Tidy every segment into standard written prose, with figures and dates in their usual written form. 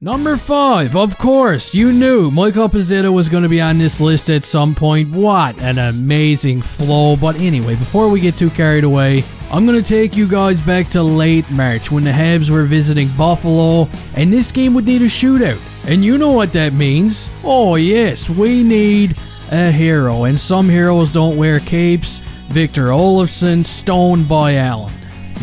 Number 5, of course, you knew Michael Pezzetta was going to be on this list at some point. What an amazing flow. But anyway, before we get too carried away, I'm going to take you guys back to late March when the Habs were visiting Buffalo, and this game would need a shootout. And you know what that means. Oh yes, we need a hero, and some heroes don't wear capes. Victor Olofsson, stoned by Allen.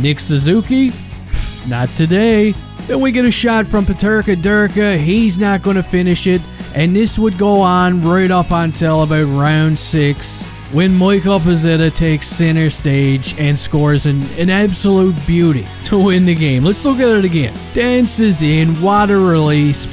Nick Suzuki? Pff, not today. Then we get a shot from Peterka Durka, he's not going to finish it, and this would go on right up until about round 6, when Michael Pezzetta takes center stage and scores an absolute beauty to win the game. Let's look at it again. Dances in, what a release,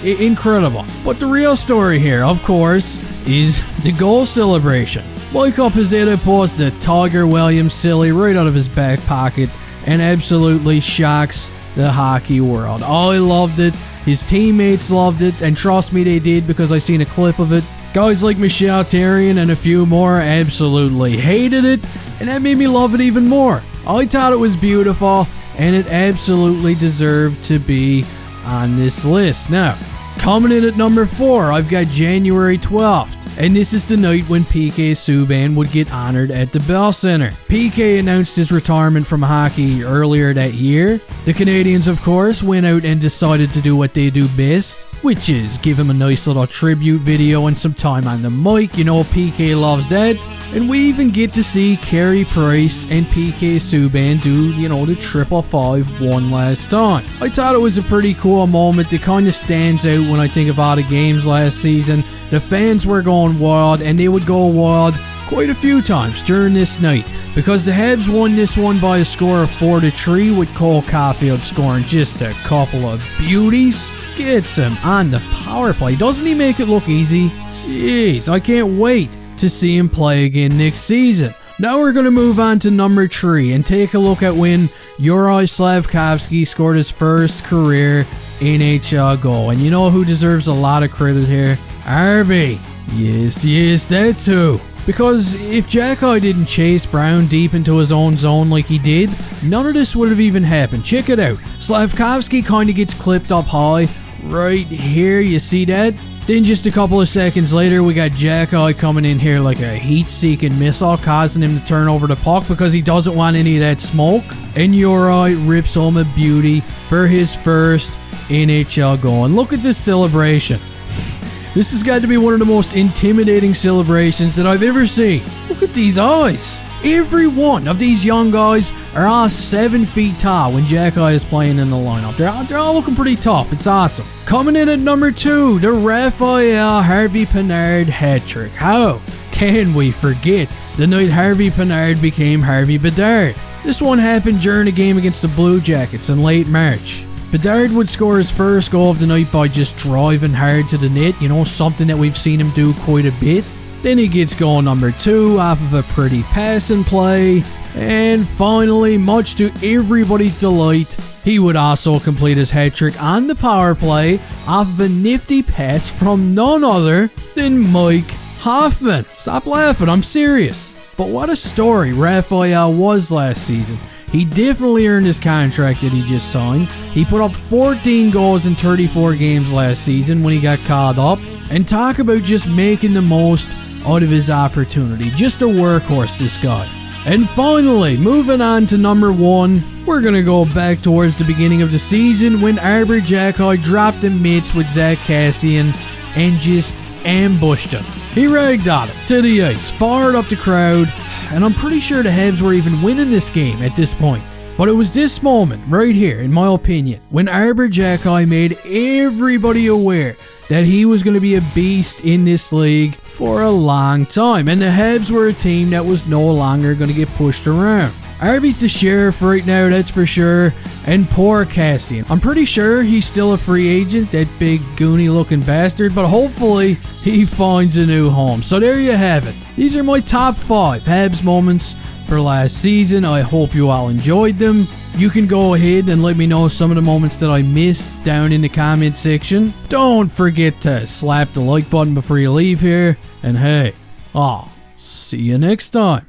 incredible. But the real story here, of course, is the goal celebration. Michael Pezzetta pulls the Tiger Williams silly right out of his back pocket and absolutely shocks the hockey world. I loved it, his teammates loved it, and trust me they did because I seen a clip of it. Guys like Michel Therrien and a few more absolutely hated it, and that made me love it even more. I thought it was beautiful, and it absolutely deserved to be on this list. Now, coming in at number 4, I've got January 12th. And this is the night when PK Subban would get honored at the Bell Center. PK announced his retirement from hockey earlier that year. The Canadians, of course, went out and decided to do what they do best, which is give him a nice little tribute video and some time on the mic. You know, PK loves that. And we even get to see Carey Price and PK Subban do, you know, the 555 one last time. I thought it was a pretty cool moment. It kind of stands out when I think of all the games last season. The fans were going wild, and they would go wild quite a few times during this night because the Habs won this one by a score of 4-3 with Cole Caulfield scoring just a couple of beauties. Gets him on the power play. Doesn't he make it look easy? Jeez, I can't wait to see him play again next season. Now we're going to move on to number 3 and take a look at when Juraj Slafkovsky scored his first career NHL goal. And you know who deserves a lot of credit here? Arber. Yes, that's who. Because if Xhekaj didn't chase Brown deep into his own zone like he did, none of this would have even happened. Check it out. Slafkovsky kind of gets clipped up high. Right here, you see that? Then just a couple of seconds later, we got Xhekaj coming in here like a heat-seeking missile, causing him to turn over the puck because he doesn't want any of that smoke. And Juraj rips home a beauty for his first NHL goal. And look at this celebration. This has got to be one of the most intimidating celebrations that I've ever seen. Look at these eyes. Every one of these young guys are all 7 feet tall when Xhekaj is playing in the lineup. They're all looking pretty tough. It's awesome. Coming in at number 2, the Raphael Harvey Pinard hat trick. How can we forget the night Harvey Pinard became Harvey Bedard? This one happened during a game against the Blue Jackets in late March. Bedard would score his first goal of the night by just driving hard to the net, you know, something that we've seen him do quite a bit. Then he gets goal number 2 off of a pretty passing play. And finally, much to everybody's delight, he would also complete his hat trick on the power play off of a nifty pass from none other than Mike Hoffman. Stop laughing, I'm serious. But what a story Raphael was last season. He definitely earned his contract that he just signed. He put up 14 goals in 34 games last season when he got called up. And talk about just making the most out of his opportunity. Just a workhorse, this guy. And finally, moving on to number 1, we're going to go back towards the beginning of the season when Arber Xhekaj dropped the mitts with Zach Kassian and just ambushed him. He ragdolled him to the ice, fired up the crowd, and I'm pretty sure the Habs were even winning this game at this point. But it was this moment right here, in my opinion, when Arber Xhekaj made everybody aware that he was going to be a beast in this league for a long time, and the Habs were a team that was no longer going to get pushed around. Arby's the sheriff right now, that's for sure, and poor Kassian. I'm pretty sure he's still a free agent, that big goony looking bastard, but hopefully he finds a new home. So there you have it. These are my top 5 Habs moments for last season. I hope you all enjoyed them. You can go ahead and let me know some of the moments that I missed down in the comment section. Don't forget to slap the like button before you leave here. And hey, I'll see you next time.